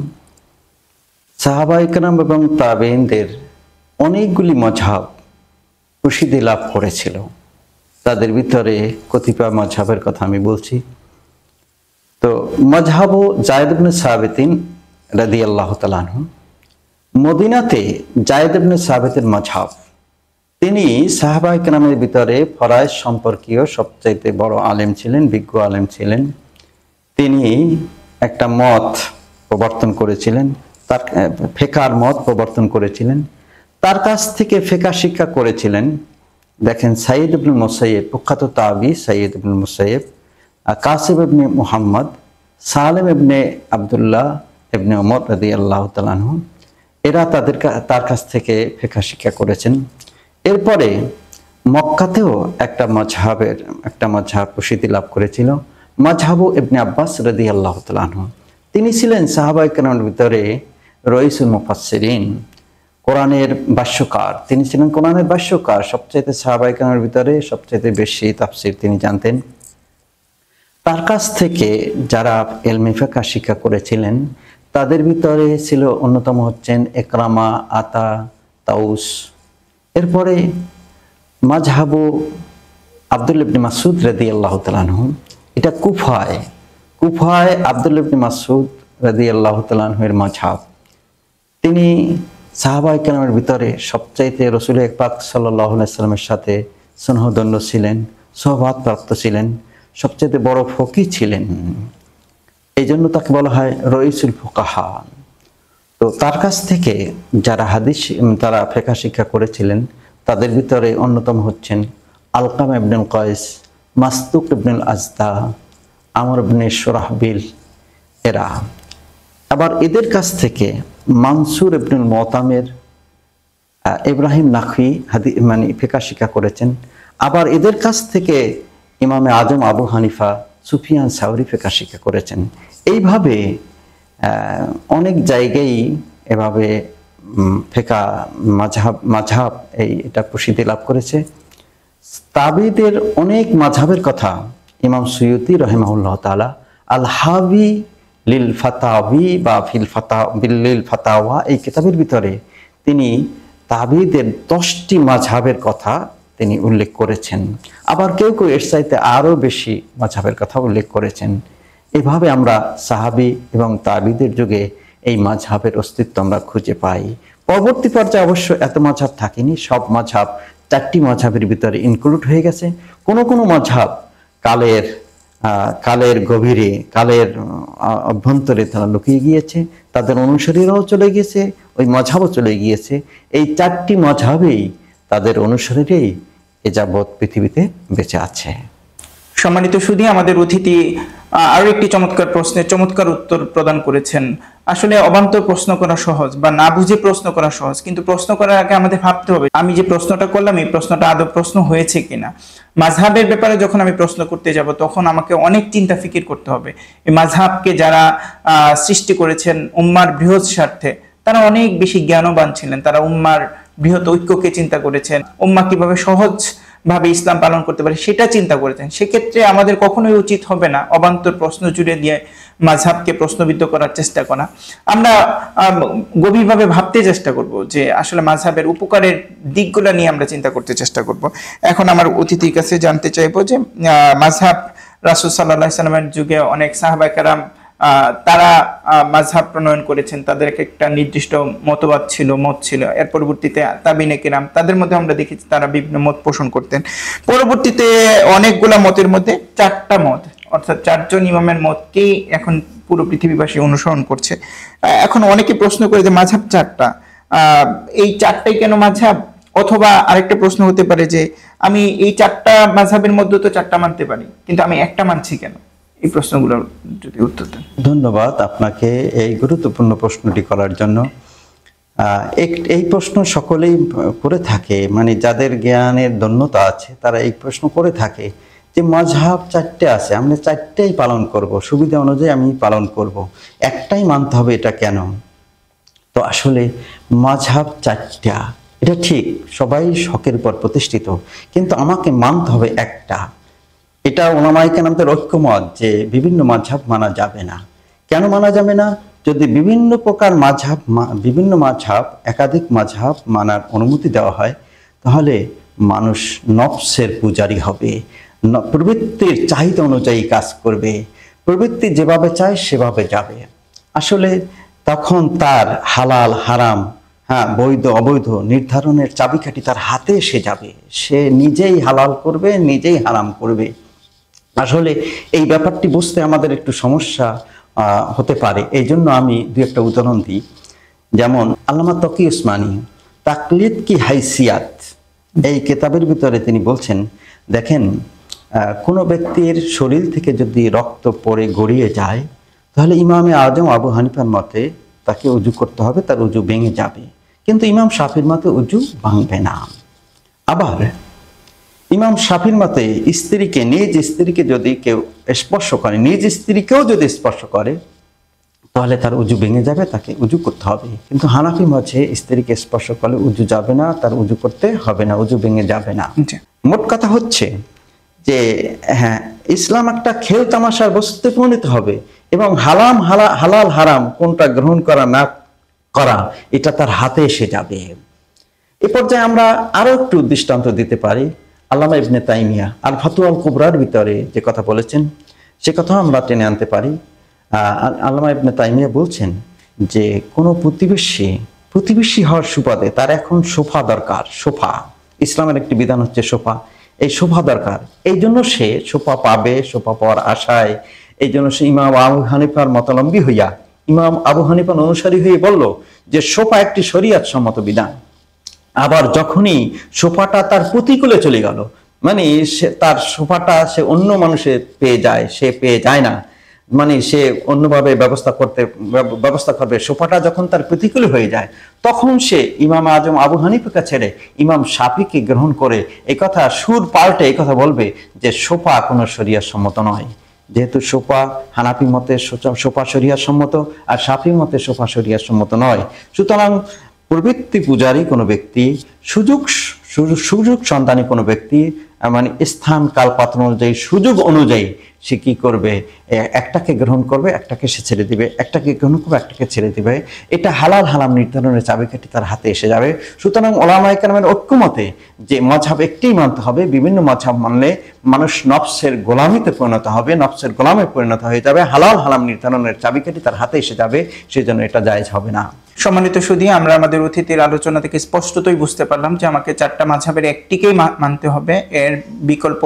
সাহাবায়ে কেরাম এবং তাবেঈনদের অনেকগুলি মাযহাব প্রসিদ্ধি লাভ করেছিল। তাদের ভিতরে কতিপয় মাযহাবের কথা আমি বলছি। তো মাযহাবু যায়েদ ইবনে সাবিতিন রাদিয়াল্লাহু তাআলা আনহু, মদিনাতে যায়েদ ইবনে সাবিতের মাযহাব, তিনি সাহাবায়ে কেরামের ভিতরে ফরায়েজ সম্পর্কীয় সবচাইতে বড় আলেম ছিলেন, বিজ্ঞ আলেম ছিলেন। তিনি একটা মত প্রবর্তন করেছিলেন, তার ফিকহার মত প্রবর্তন করেছিলেন। তার কাছ থেকে ফিকহ শিক্ষা করেছিলেন দেখেন সাইয়্যিদ ইবনুল মুসাইয়্যিব, প্রখ্যাত তাবী সাইয়্যিদ ইবনুল মুসাইয়্যিব, কাসিম ইবনে মুহাম্মদ, সালেম ইবনে আব্দুল্লাহ ইবনে ওমর রাদিয়াল্লাহু তাআলা আনহু, এরা তার কাছ থেকে ফিকহ শিক্ষা করেছেন। এরপরে মক্কাতেও একটা মাযহাব প্রসিদ্ধি লাভ করেছিল, মাযহাবু ইবনে আব্বাস রাদিয়াল্লাহু তাআলা আনহু। তিনি ছিলেন সাহাবায়ে কেরামের ভিতরে রইসুল মুফাসসিরিন, কোরআনের ভাষ্যকার। তিনি ছিলেন কোরআনের ভাষ্যকার, সবচাইতে সাহাবায়ে কেরামের ভিতরে সবচাইতে বেশি তাফসীর তিনি জানতেন। তার কাছ থেকে যারা ইলমে ফিকহ শিক্ষা করেছিলেন তাদের ভিতরে ছিল অন্যতম হচ্ছেন ইকরামা, আতা, তাউস। এরপরে মাযহাবু আব্দুল্লাহ ইবনে মাসউদ রাদিয়াল্লাহু তাআলা আনহু, এটা কুফায় আব্দুল্লাহ ইবনে মাসউদ রাদিয়াল্লাহু তাআলা আনহুর মাযহাব। তিনি সাহাবায়ে কেরামের ভিতরে সবচাইতে রাসূল পাক সাল্লাল্লাহু আলাইহি ওয়াসাল্লামের সাথে স্নেহধন্য ছিলেন, সোহবত প্রাপ্ত ছিলেন, সবচাইতে বড় ফকিহ ছিলেন। এই জন্য তাকে বলা হয় রইসুল ফুকাহা। তো তার কাছ থেকে যারা তারা ফিকহ শিক্ষা করেছিলেন তাদের ভিতরে অন্যতম হচ্ছেন আলকামা ইবনুল কায়েস, মাসতুক ইবনুল আজদা, আমর ইবনে শুরাহবিল এরা। আবার এদের কাছ থেকে মানসুর ইবনুল মুতামির, ইব্রাহিম নাখি ফিকহ শিক্ষা করেছেন। আবার এদের কাছ থেকে ইমামে আজম আবু হানিফা, সুফিয়ান সাওরি ফিকহ শিক্ষা করেছেন। এইভাবে অনেক জায়গায় এভাবে ফিকহ মাযহাব এটা প্রসিদ্ধি লাভ করেছে। তাবিদের অনেক মাযহাবের কথা ইমাম সুয়ুতি রাহিমাহুল্লাহ তাআলা আল হাবি লিল ফাতাওয়ি বা লিল ফাতাওয়া এই কিতাবের ভিতরে তিনি তাবিদের 10টি মাযহাবের কথা তিনি উল্লেখ করেছেন। আবার কেউ কেউ এর চাইতে আরো বেশি মাযহাবের কথা উল্লেখ করেছেন। এভাবে আমরা সাহাবী এবং তাবিদের যুগে এই মাযহাবের অস্তিত্ব আমরা খুঁজে পাই। পরবর্তী পর্যায়ে অবশ্য এত মাযহাব থাকেনি, সব মাযহাব 4টি মাযহাবের ভিতরে ইনক্লুড হয়ে গেছে। কোন কোন মাযহাব কালের গভীরে, কালের অভ্যন্তরে তারা লুকিয়ে গিয়েছে, তাদের অনুসারীরাও চলে গিয়েছে, ওই মাযহাবও চলে গিয়েছে। এই 4টি মাযহাবেই তাদের অনুসারীরাই এ যাবৎ পৃথিবীতে বেঁচে আছে। সম্মানিত সুধী, আমাদের অতিথি আরো একটি চমৎকার প্রশ্নের চমৎকার উত্তর প্রদান করেছেন। আসলে অবান্তর প্রশ্ন করা সহজ বা না বুঝে প্রশ্ন করা সহজ, কিন্তু প্রশ্ন করার আগে আমাদের ভাবতে হবে আমি যে প্রশ্নটা করলাম এই প্রশ্নটা আদৌ প্রশ্ন হয়েছে কিনা। মাযহাবের ব্যাপারে যখন আমি প্রশ্ন করতে যাব তখন আমাকে অনেক চিন্তা ফিকির করতে হবে। এই মাযহাবকে যারা সৃষ্টি করেছেন উম্মার বৃহৎ স্বার্থে, তারা অনেক বেশি জ্ঞানবান ছিলেন। তারা উম্মার বৃহৎ ঐক্যকে চিন্তা করেছেন, উম্মা কিভাবে সহজ ভাবে ইসলাম পালন করতে পারে সেটা চিন্তা করেছেন। সেক্ষেত্রে আমাদের কখনোই উচিত হবে না অবান্তর প্রশ্ন জুড়ে দিয়ে মাযহাবকে প্রশ্নবিদ্ধ করার চেষ্টা করা। আমরা গভীরভাবে ভাবতে চেষ্টা করব যে আসলে মাযহাবের উপকারের দিকগুলো নিয়ে আমরা চিন্তা করতে চেষ্টা করব। এখন আমার অতিথির কাছে জানতে চাইবো যে মাযহাব রাসূল সাল্লাল্লাহু আলাইহি সাল্লামের যুগে অনেক সাহাবা কেরাম তারা মাযহাব প্রণয়ন করেছেন, তাদের একটা নির্দিষ্ট মতবাদ ছিল, মত ছিল। এর পরবর্তীতে তাবিনে কিরাম, তাদের মধ্যে আমরা দেখেছি তারা বিভিন্ন মত পোষণ করতেন। পরবর্তীতে অনেকগুলা মতের মধ্যে 4টা মত, অর্থাৎ 4 জন ইমামের মতকেই এখন পুরো পৃথিবীবাসী অনুসরণ করছে। এখন অনেকে প্রশ্ন করে যে মাযহাব 4টা, এই 4টাই কেন মাযহাব? অথবা আরেকটা প্রশ্ন হতে পারে যে আমি এই 4টা মাযহাবের মধ্যে তো 4টা মানতে পারি, কিন্তু আমি একটা মানছি কেন? এই প্রশ্নগুলোর যদি উত্তর দেন। ধন্যবাদ আপনাকে এই গুরুত্বপূর্ণ প্রশ্নটি করার জন্য। এই প্রশ্ন সকলেই করে থাকে, মানে যাদের জ্ঞানের ধন্যতা আছে তারা এই প্রশ্ন করে থাকে যে মাযহাব 4টে আছে, আমরা 4টাই পালন করব, সুবিধা অনুযায়ী আমি পালন করব, একটাই মানতে হবে, এটা কেন? তো আসলে মাযহাব 4টা, এটা ঠিক, সবাই হকের উপর প্রতিষ্ঠিত, কিন্তু আমাকে মানতে হবে একটা। এটা ওলামায়ে কেরামদের ঐক্যমত যে বিভিন্ন মাযহাব মানা যাবে না। কেন মানা যাবে না? যদি বিভিন্ন মাযহাব একাধিক মাযহাব মানার অনুমতি দেওয়া হয়, তাহলে মানুষ নফসের পূজারী হবে, প্রবৃত্তির চাহিদা অনুযায়ী কাজ করবে, প্রবৃত্তি যেভাবে চায় সেভাবে যাবে। আসলে তখন তার হালাল হারাম, বৈধ অবৈধ নির্ধারণের চাবিকাঠি তার হাতে এসে যাবে। সে নিজেই হালাল করবে, নিজেই হারাম করবে। আসলে এই ব্যাপারটি বুঝতে আমাদের একটু সমস্যা হতে পারে। এই জন্য আমি দু একটা উদাহরণ দিই। যেমন আল্লামা তকি উসমানী তাকলিদ কি হাইসিয়াত এই কিতাবের ভিতরে তিনি বলছেন, দেখেন কোনো ব্যক্তির শরীর থেকে যদি রক্ত পড়ে গড়িয়ে যায়, তাহলে ইমামে আজম আবু হানিফার মতে তাকে উজু করতে হবে, তার উজু ভেঙে যাবে, কিন্তু ইমাম শাফির মতে উজু ভাঙবে না। আবার ইমাম শাফির মতে স্ত্রীকে, নিজ স্ত্রীকে যদি কেউ স্পর্শ করে, নিজ স্ত্রীকেও যদি স্পর্শ করে, তাহলে তার উজু ভেঙে যাবে, তাকে উজু করতে হবে। কিন্তু হানাফি মতে স্ত্রীকে স্পর্শ করলে উজু যাবে না, তার উজু করতে হবে না, উজু ভেঙে যাবে না। মোট কথা হচ্ছে যে ইসলাম একটা খেল তামাশার বস্তুতে পরিণত হবে এবং হালাল হারাম কোনটা গ্রহণ করা না করা এটা তার হাতে এসে যাবে। এ পর্যায়ে আমরা আরো একটু দৃষ্টান্ত দিতে পারি। আল্লামা ইবনে তাইমিয়া আল ফাতুয়াল কুবরার ভিতরে যে কথা বলেছেন সে কথা আমরা টেনে আনতে পারি। আল্লামা ইবনে তাইমিয়া বলছেন যে কোনো প্রতিবেশী হওয়ার সুবাদে তার এখন সোফা দরকার। সোফা, ইসলামের একটি বিধান হচ্ছে সোফা, এই সোফা দরকার। এই জন্য সে সোফা পাবে, সোফা পাওয়ার আশায় এই জন্য সে ইমাম আবু হানিফার মতাবলম্বী হইয়া, ইমাম আবু হানিফার অনুসারী হয়ে বলল যে সোফা একটি শরীয়ত সম্মত বিধান। আবার যখনই সোফাটা তার প্রতিকূলে চলে গেল, মানে তার সোফাটা সে অন্য মানুষের পেয়ে যায়, সে পেয়ে যায় না, মানে সে অন্যভাবে ব্যবস্থা করবে, সোফাটা যখন তার প্রতিকূলে হয়ে যায়, তখন সে ইমাম আজম আবু হানিফাকে ছেড়ে ইমাম শাফিকে গ্রহণ করে এই কথা সুর পাল্টে এই কথা বলবে যে সোফা কোনো শরিয়ত সম্মত নয়। যেহেতু সোফা হানাফি মতে সোফা শরিয়ত সম্মত আর শাফি মতে সোফা শরিয়ত সম্মত নয়, সুতরাং প্রবৃত্তি পূজারী কোনো ব্যক্তি, সুযোগ সন্ধানী কোনো ব্যক্তি মানে স্থান কাল পাত্র অনুযায়ী সুযোগ অনুযায়ী সে কি করবে, একটাকে গ্রহণ করবে, একটাকে সে ছেড়ে দিবে, একটাকে গ্রহণ করবে, একটাকে ছেড়ে দিবে। এটা হালাল হারাম নির্ধারণের চাবিকাঠি তার হাতে এসে যাবে। সুতরাং ওলামায়ে কেরামের ঐক্যমতে যে মাযহাব একটিই মানতে হবে, বিভিন্ন মাযহাব মানলে মানুষ নফসের গোলামিতে পরিণত হবে, নফসের গোলামে পরিণত হয়ে যাবে, হালাল হারাম নির্ধারণের চাবিকাঠি তার হাতে এসে যাবে, সেজন্য এটা জায়েজ হবে না। সম্মানিত সুধী, আমরা আমাদের অতিথির আলোচনা থেকে স্পষ্টতই বুঝতে পারলাম যে আমাকে চারটা মাযহাবের একটিকেই মানতে হবে, এর বিকল্প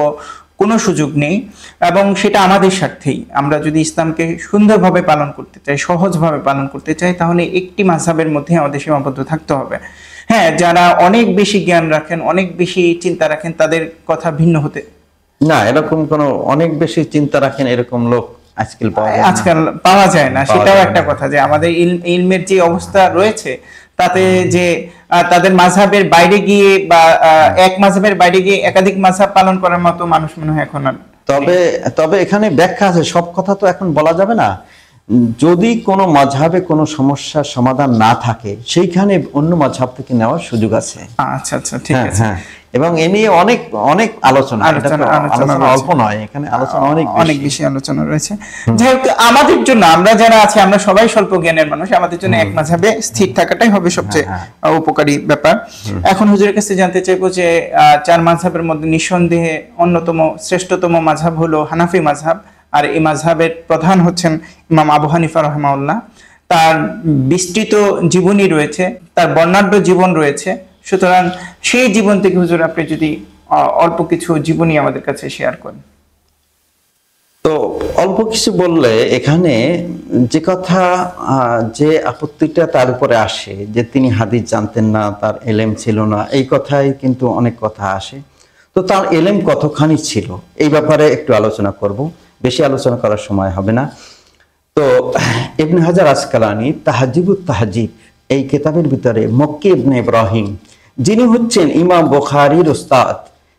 কোনো সুযোগ নেই, এবং সেটা আমাদের স্বার্থেই। আমরা যদি ইসলামকে সুন্দরভাবে পালন করতে চাই, সহজভাবে পালন করতে চাই, তাহলে একটি মাযহাবের মধ্যে আমাদের সীমাবদ্ধ থাকতে হবে। হ্যাঁ, যারা অনেক বেশি জ্ঞান রাখেন, অনেক বেশি চিন্তা রাখেন, তাদের কথা ভিন্ন হতে না, এরকম কোনো অনেক বেশি চিন্তা রাখেন এরকম লোক আজকাল পাওয়া যায় না। সেটাও একটা কথা যে আমাদের ইলমের যে অবস্থা রয়েছে, তাতে যে তাদের মাযহাবের বাইরে গিয়ে বা এক মাযহাবের বাইরে গিয়ে একাধিক মাযহাব পালন করার মতো মানুষ মনে হয় এখন। তবে এখানে ব্যাখ্যা আছে, সব কথা তো এখন বলা যাবে না। যদি কোনো মাযহাবে কোনো সমস্যার সমাধান না থাকে, সেইখানে অন্য মাযহাব থেকে নেওয়ার সুযোগ আছে। আচ্ছা আচ্ছা, ঠিক আছে। এবং এ নিয়ে অনেক অনেক আলোচনা অল্প নয়, এখানে আলোচনা অনেক বেশি আলোচনা রয়েছে। যাই হোক, আমাদের জন্য, আমরা যারা আছি, আমরা সবাই স্বল্প জ্ঞানের মানুষ, আমাদের জন্য এক মাযহাবে স্থির থাকাটাই হবে সবচেয়ে উপকারী ব্যাপার। এখন হুজুরের কাছে জানতে চাইবো যে চার মাযহাবের মধ্যে নিঃসন্দেহে অন্যতম শ্রেষ্ঠতম মাযহাব হলো হানাফি মাযহাব, আর এই মাযহাবের প্রধান হচ্ছেন ইমাম আবু হানিফা রাহিমাহুল্লাহ। তার বিস্তৃত জীবনী রয়েছে, তার বর্ণাঢ্য জীবন রয়েছে। সুতরাং সেই জীবন থেকে হুজুর আপনি যদি অল্প কিছু জীবনী আমাদের কাছে শেয়ার করেন। তো অল্প কিছু বললে এখানে যে কথা, যে আপত্তিটা তার উপরে আসে যে তিনি হাদিস জানতেন না, তার এলেম ছিল না, এই কথাই কিন্তু অনেক কথা আসে। তো তার এলেম কতখানি ছিল এই ব্যাপারে একটু আলোচনা করব, বেশি আলোচনা করার সময় হবে না। তো ইবনে হাজার আসকালানী তাহজিবুত তাহজিব এই কিতাবের ভিতরে মক্কি ইবনে ইব্রাহিম, যিনি হচ্ছেন ইমাম বুখারীর উস্তাদ,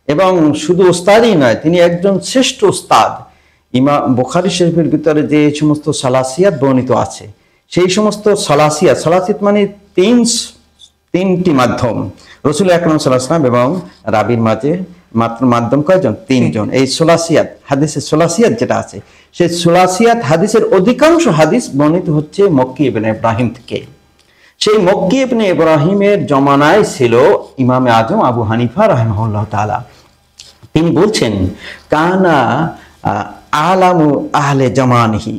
এবং শুধু উস্তাদই নয়, তিনি একজন শ্রেষ্ঠ উস্তাদ। ইমাম বুখারী শরীফের ভিতরে যে সমস্ত সালাসিয়াত বর্ণিত আছে, সেই সমস্ত সালাসিয়াত মানে তিনটি মাধ্যম, রাসূল আকরাম সাল্লাল্লাহু আলাইহি ওয়াসাল্লাম এবং রাবীর মাঝে মাত্র মাধ্যম কয়জন? তিনজন। এই সুলাসিয়াত, হাদিসের সুলাসিয়াত যেটা আছে, সেই সুলাসিয়াত হাদিসের অধিকাংশ হাদিস বর্ণিত হচ্ছে মক্কি ইবনে ইব্রাহিম থেকে। সেই মক্কি ইবনে ইব্রাহিমের জমানায় ছিল ইমামে আজম আবু হানিফা রাহিমাহুল্লাহ তাআলা। তিনি বলছেন, কানা আলামু আহলে জামানিহি,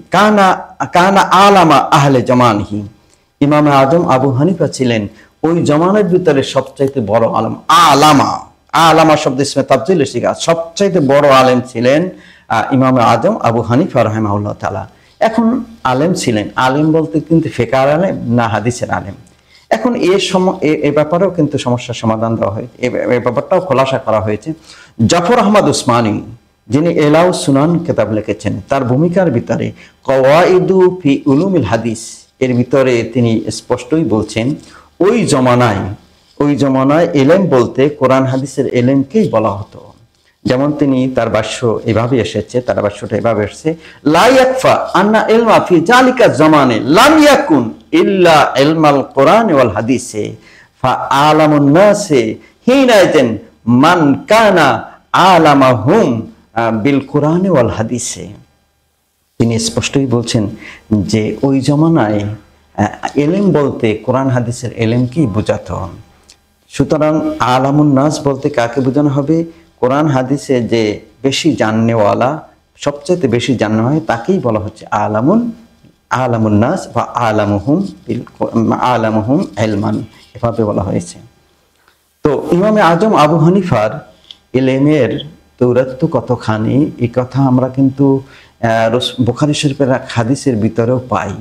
কানা আলামা আহলে জামানিহি। ইমামে আজম আবু হানিফা ছিলেন ওই জমানার ভিতরে সবচাইতে বড় আলেম। আলামা শব্দ ইসমে তাফজিল শিখা, সবচাইতে বড় আলেম ছিলেন ইমামে আজম আবু হানিফা রাহিমাহুল্লাহ তাআলা। এখন আলেম ছিলেন, আলেম বলতে কিন্তু ফিকহের আলেম না হাদিসের আলেম। এখন এই ব্যাপারেও কিন্তু সমস্যার সমাধান দেওয়া হয়েছে, এই ব্যাপারটাও খোলাসা করা হয়েছে। জাফর আহমদ উসমানী, যিনি এলাউ সুনান কিতাব লিখেছেন, তার ভূমিকার ভিতরে কওয়াইদু ফি উলুমিল হাদিস এর ভিতরে তিনি স্পষ্টই বলছেন, ওই জমানায় এলেম বলতে কোরআন হাদিসের এলেমকেই বলা হতো। যেমন তিনি তার ভাষ্য এভাবে এসেছে, তার ভাষ্যটা এভাবে এসেছে, লা ইয়াকফা আন্না ইলমা ফি জালিকা জামানে লাম ইয়াকুন ইল্লা ইলমাল কোরআন ওয়াল হাদিসে ফা আলামুন নাসি হিনাইতেন মান কানা আলামাহুম বিল কোরআন ওয়াল হাদিসে। তিনি স্পষ্টই বলছেন যে ওই জমানায় এলেম বলতে কোরআন হাদিসের এলেমকেই বোঝাতো। সুতরাং আলামুন নাস বলতে কাকে বোঝানো হবে? কোরআন হাদিসে যে বেশি জাননেওয়ালা, সবচেয়ে বেশি জানা হয় তাকেই বলা হচ্ছে আলামুন নাস বা আলামুহুম ইলমান, এভাবে বলা হয়েছে। তো ইমামে আজম আবু হানিফার এলেমের দৌরাত্ম কতখানি, এই কথা আমরা কিন্তু বুখারী শরীফের হাদিসের ভিতরেও পাই।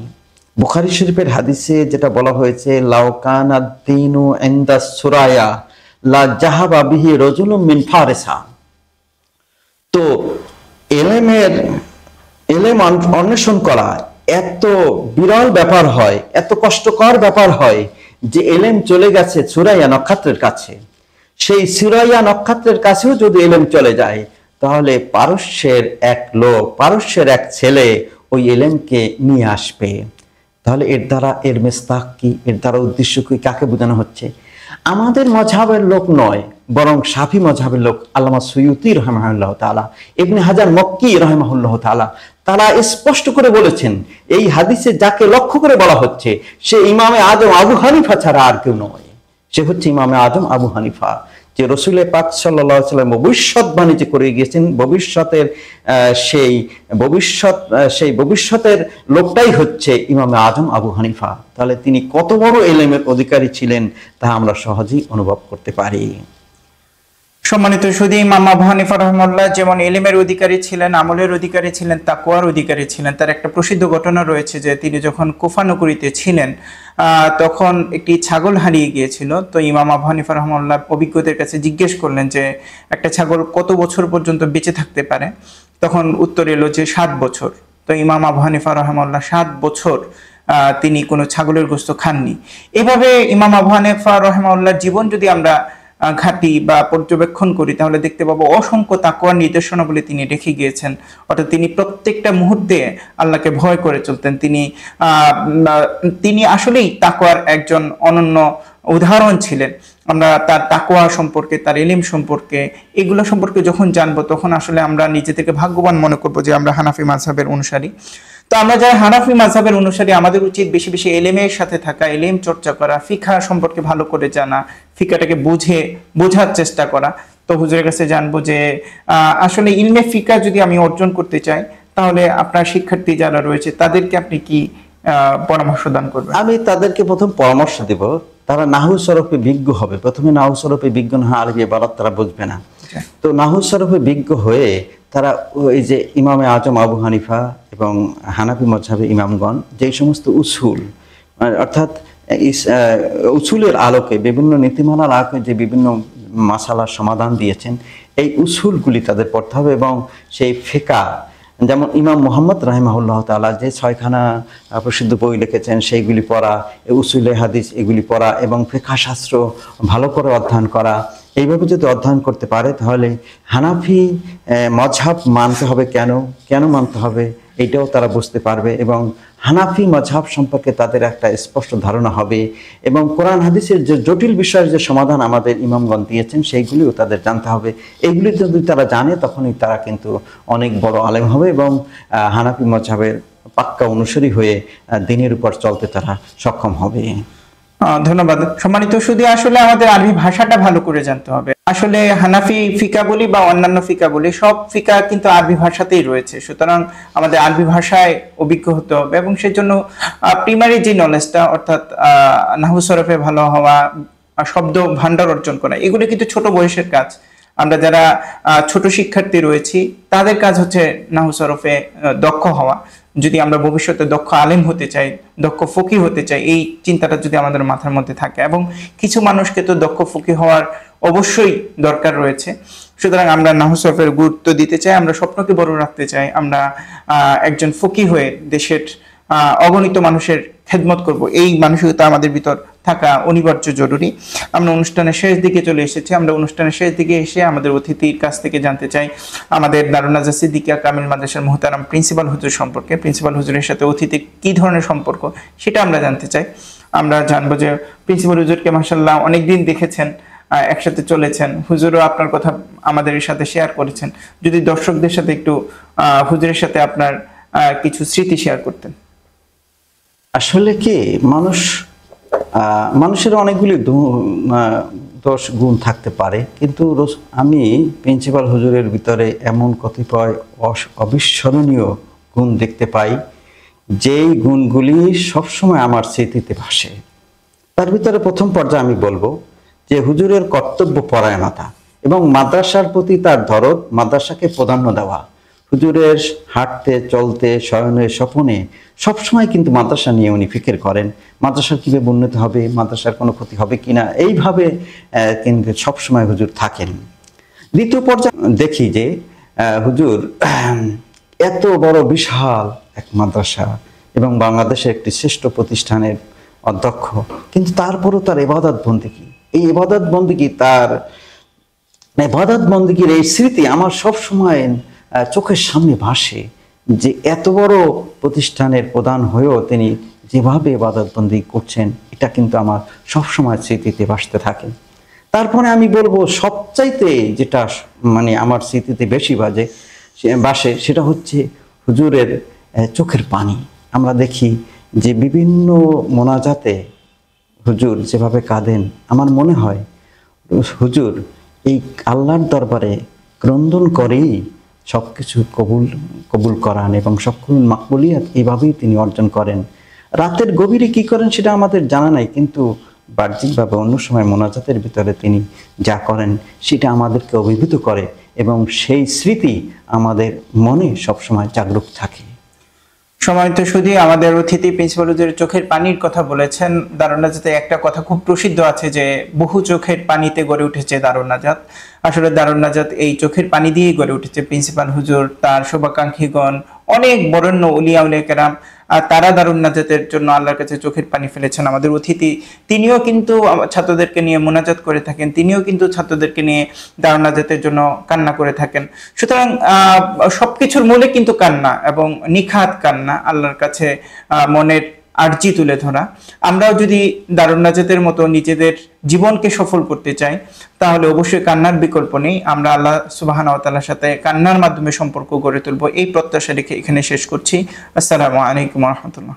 বুখারী শরীফের হাদিসে যেটা বলা হয়েছে, লাউ কানা দ্বীনু ইনদা সুরায়া লা জাহাবা বিহি রাজুলুম মিন ফারিসা। তো এলেম অন্বেষণ করা এত বিরল ব্যাপার হয়, এত কষ্টকর ব্যাপার হয় যে এলেম চলে গেছে সুরাইয়া নক্ষত্রের কাছে। সেই সুরাইয়া নক্ষত্রের কাছেও যদি এলেম চলে যায়, তাহলে পারস্যের এক ছেলে ওই এলেমকে নিয়ে আসবে। তাহলে এর মেস্তাক কি, এর দ্বারা উদ্দেশ্য কি, কাকে বোঝানো হচ্ছে? আমাদের মাযহাবের লোক নয়, বরং শাফি মজহাবের লোক আল্লামা সুয়ুতি রহমাহুল্লাহ তাআলা, ইবনে হাজার মক্কি রহমাহুল্লাহ তাআলা, তারা স্পষ্ট করে বলেছেন এই হাদিসে যাকে লক্ষ্য করে বলা হচ্ছে সে ইমামে আজম আবু হানিফা ছাড়া আর কেউ নয়। সে হচ্ছে ইমামে আজম আবু হানিফা, যে রসুল পাক সাল্লাল্লাহু আলাইহি ওয়াসাল্লাম ভবিষ্যৎবাণী যে করে গিয়েছেন, সেই ভবিষ্যতের লোকটাই হচ্ছে ইমামে আজম আবু হানিফা। তাহলে তিনি কত বড় ইলমের অধিকারী ছিলেন তা আমরা সহজেই অনুভব করতে পারি। সম্মানিত সুধী, ইমাম আবু হানিফা রাহিমাহুল্লাহ যেমন ইলমের অধিকারী ছিলেন, আমলের অধিকারী ছিলেন, তাকওয়ার অধিকারী ছিলেন। তার একটা প্রসিদ্ধ ঘটনা রয়েছে যে তিনি যখন কুফা নগরীতে ছিলেন তখন একটি ছাগল হারিয়ে গিয়েছিল। তো ইমাম আবু হানিফা রাহিমাহুল্লাহ অভিজ্ঞদের কাছে জিজ্ঞেস করলেন যে একটা ছাগল কত বছর পর্যন্ত বেঁচে থাকতে পারে। তখন উত্তর এলো যে 7 বছর। তো ইমাম আবু হানিফা রাহিমাহুল্লাহ 7 বছর তিনি কোনো ছাগলের গোশত খাননি। এভাবে ইমাম আবু হানিফা রাহিমাহুল্লাহর জীবন যদি আমরা ঘাটি বা পর্যবেক্ষণ করি তাহলে দেখতে পাবো অসংখ্য তাকওয়ার নির্দেশনাবলী তিনি রেখে গিয়েছেন। অর্থাৎ তিনি প্রত্যেকটা মুহূর্তে আল্লাহকে ভয় করে চলতেন। তিনি আসলেই তাকওয়ার একজন অনন্য উদাহরণ ছিলেন। আমরা তার তাকওয়া সম্পর্কে, তার ইলম সম্পর্কে, এগুলো সম্পর্কে যখন জানবো তখন আসলে আমরা নিজে থেকে ভাগ্যবান মনে করবো যে আমরা হানাফি মাযহাবের অনুসারী। তো আমরা যারা হানাফি মাযহাবের অনুসারী আমাদের উচিত বেশি বেশি ইলমের সাথে থাকা, ইলম চর্চা করা, ফিকহ সম্পর্কে ভালো করে জানা, ফিকহটাকে বোঝার চেষ্টা করা। তো হুজুরের কাছে জানবো যে আসলে ইলমে ফিকহ যদি আমি অর্জন করতে চাই তাহলে আপনার শিক্ষার্থী যারা রয়েছে তাদেরকে আপনি কি পরামর্শ দান করবেন? আমি তাদেরকে প্রথম পরামর্শ দেব, তারা নাহু সরফে বিজ্ঞ হবে। প্রথমে নাহু সরফে বিজ্ঞ না হলে আরবি ইবারত তারা বুঝবে না। তো নাহু সরফে বিজ্ঞ হয়ে তারা ওই যে ইমামে আজম আবু হানিফা এবং হানাফি মযহাবে ইমামগণ যেই সমস্ত উসুল, অর্থাৎ উসুলের আলোকে, বিভিন্ন নীতিমালার আলোকে যে বিভিন্ন মাসালার সমাধান দিয়েছেন, এই উসুলগুলি তাদের পড়তে হবে। এবং সেই ফিকহ, যেমন ইমাম মুহাম্মদ রাহিমাহুল্লাহ তাআলা যে 6খানা প্রসিদ্ধ বই লিখেছেন সেইগুলি পড়া, উসুলে হাদিস এগুলি পড়া এবং ফিকহ শাস্ত্র ভালো করে অধ্যয়ন করা। এইভাবে যদি অধ্যয়ন করতে পারে তাহলে হানাফি মযহাব মানতে হবে, কেন মানতে হবে এটাও তারা বুঝতে পারবে এবং হানাফি মযহাব সম্পর্কে তাদের একটা স্পষ্ট ধারণা হবে। এবং কোরআন হাদিসের যে জটিল বিষয়ের যে সমাধান আমাদের ইমামগণ দিয়েছেন সেইগুলিও তাদের জানতে হবে। এইগুলি যদি তারা জানে তখনই তারা কিন্তু অনেক বড় আলেম হবে এবং হানাফি মযহাবের পাক্কা অনুসারী হয়ে দ্বীনের উপর চলতে তারা সক্ষম হবে। ধন্যবাদ। সম্মানিত সুধী, আসলে আমাদের আরবি ভাষাটা ভালো করে জানতে হবে। আসলে হানাফি ফিকা বলি বা অন্যান্য ফিকা বলি, সব ফিকা কিন্তু আরবি ভাষাতেই রয়েছে। সুতরাং আমাদের আরবি ভাষায় অভিজ্ঞ হতে হবে এবং সেজন্য প্রাইমারি যে নলেজটা, অর্থাৎ নাহু সরফে ভালো হওয়া, শব্দ ভান্ডার অর্জন করা, এগুলো কিন্তু ছোট বয়সের কাজ। আমরা যারা ছোট শিক্ষার্থী রয়েছি তাদের কাজ হচ্ছে নাহু সরফে দক্ষ হওয়া। যদি আমরা ভবিষ্যতে দক্ষ আলেম হতে চাই, দক্ষ ফকি হতে চাই, এই চিন্তাটা যদি আমাদের মাথার মধ্যে থাকে, এবং কিছু মানুষকে তো দক্ষ ফকি হওয়ার অবশ্যই দরকার রয়েছে। সুতরাং আমরা নাহু সরফের গুরুত্ব দিতে চাই, আমরা স্বপ্নকে বড় রাখতে চাই, আমরা একজন ফকি হয়ে দেশের অগণিত মানুষের খেদমত করব, এই মানসিকতা আমাদের ভিতর থাকা অনিবার্য জরুরি। আমরা অনুষ্ঠানের শেষ দিকে চলে এসেছি। আমরা অনুষ্ঠানের শেষ দিকে এসে আমাদের অতিথির কাছ থেকে জানতে চাই আমাদের দারুন নাজাত সিদ্দিকিয়া কামিল মাদ্রাসার মুহতারাম প্রিন্সিপাল হুজুর সম্পর্কে। প্রিন্সিপাল হুজুরের সাথে অতিথির কি ধরনের সম্পর্ক সেটা আমরা জানতে চাই। আমরা জানবো যে প্রিন্সিপাল হুজুরকে মাশাআল্লাহ অনেকদিন দেখেছেন, একসাথে চলেছেন, হুজুরও আপনার কথা আমাদের সাথে শেয়ার করেছেন। যদি দর্শকদের সাথে একটু হুজুরের সাথে আপনার কিছু স্মৃতি শেয়ার করতেন। আসলে কি মানুষের অনেকগুলি দোষ গুণ থাকতে পারে, কিন্তু আমি প্রিন্সিপাল হুজুরের ভিতরে এমন কতিপয় অবিস্মরণীয় গুণ দেখতে পাই যেই গুণগুলি সবসময় আমার স্মৃতিতে ভাসে। তার ভিতরে প্রথম পর্যায়ে আমি বলবো যে হুজুরের কর্তব্য পরায়ণতা এবং মাদ্রাসার প্রতি তার দরদ, মাদ্রাসাকে প্রাধান্য দেওয়া। হুজুরের হাঁটতে, চলতে, শয়নে, স্বপনে সবসময় কিন্তু মাদ্রাসা নিয়ে উনি ফিকির করেন, মাদ্রাসার কীভাবে উন্নতি হবে, মাদ্রাসার কোনো ক্ষতি হবে কিনা, এইভাবে কিন্তু সবসময় হুজুর থাকেন। দ্বিতীয় পর্যায়ে দেখি যে হুজুর এত বড় বিশাল এক মাদ্রাসা এবং বাংলাদেশের একটি শ্রেষ্ঠ প্রতিষ্ঠানের অধ্যক্ষ, কিন্তু তারপরও তার ইবাদত বন্দেগী, এই ইবাদত বন্দেগী, তার ইবাদত বন্দেগীর এই স্মৃতি আমার সবসময় চোখের সামনে ভাসে যে এত বড় প্রতিষ্ঠানের প্রধান হয়েও তিনি যেভাবে ইবাদত বন্দেগী করছেন, এটা কিন্তু আমার সবসময় স্মৃতিতে ভাসতে থাকে। তারপরে আমি বলবো সবচাইতে যেটা মানে আমার স্মৃতিতে বেশি বাসে সেটা হচ্ছে হুজুরের চোখের পানি। আমরা দেখি যে বিভিন্ন মোনাজাতে হুজুর যেভাবে কাঁদেন, আমার মনে হয় হুজুর এই আল্লাহর দরবারে ক্রন্দন করেই সবকিছু কবুল করান এবং সবগুলো মাকবুলিয়াত এইভাবেই তিনি অর্জন করেন। রাতের গভীরে কি করেন সেটা আমাদের জানা নাই, কিন্তু বাহ্যিকভাবে অন্য সময় মোনাজাতের ভিতরে তিনি যা করেন সেটা আমাদেরকে অভিভূত করে এবং সেই স্মৃতি আমাদের মনে সবসময় জাগরুক থাকে। সম্মানিত সুধী, আমাদের অতিথি প্রিন্সিপাল হুজুরের চোখের পানির কথা বলেছেন। দারুন নাজাতে একটা কথা খুব প্রসিদ্ধ আছে যে বহু চোখের পানিতে গড়ে উঠেছে দারুন নাজাত। আসলে দারুন নাজাত এই চোখের পানি দিয়েই গড়ে উঠেছে। প্রিন্সিপাল হুজুর, তার শুভাকাঙ্ক্ষীগণ, অনেক বরেণ্য উলিয়া উলিয়া কেরাম, আর তারা দারুন নাজাতের জন্য আল্লাহর কাছে চোখের পানি ফেলেছেন। আমাদের অতিথি তিনিও কিন্তু ছাত্রদেরকে নিয়ে মোনাজাত করে থাকেন, তিনিও কিন্তু ছাত্রদেরকে নিয়ে দারুন নাজাতের জন্য কান্না করে থাকেন। সুতরাং সবকিছুর মূলে কিন্তু কান্না এবং নিখাত কান্না, আল্লাহর কাছে মনের আর্জি তুলে ধরা। আমরাও যদি দারুন নাজাতের মতো নিজেদের জীবনকে সফল করতে চাই তাহলে অবশ্যই কান্নার বিকল্প নেই। আমরা আল্লাহ সুবহানাহু ওয়া তাআলার সাথে কান্নার মাধ্যমে সম্পর্ক গড়ে তুলব, এই প্রত্যাশা রেখে এখানে শেষ করছি। আসসালামু আলাইকুম ওয়া রাহমাতুল্লাহ।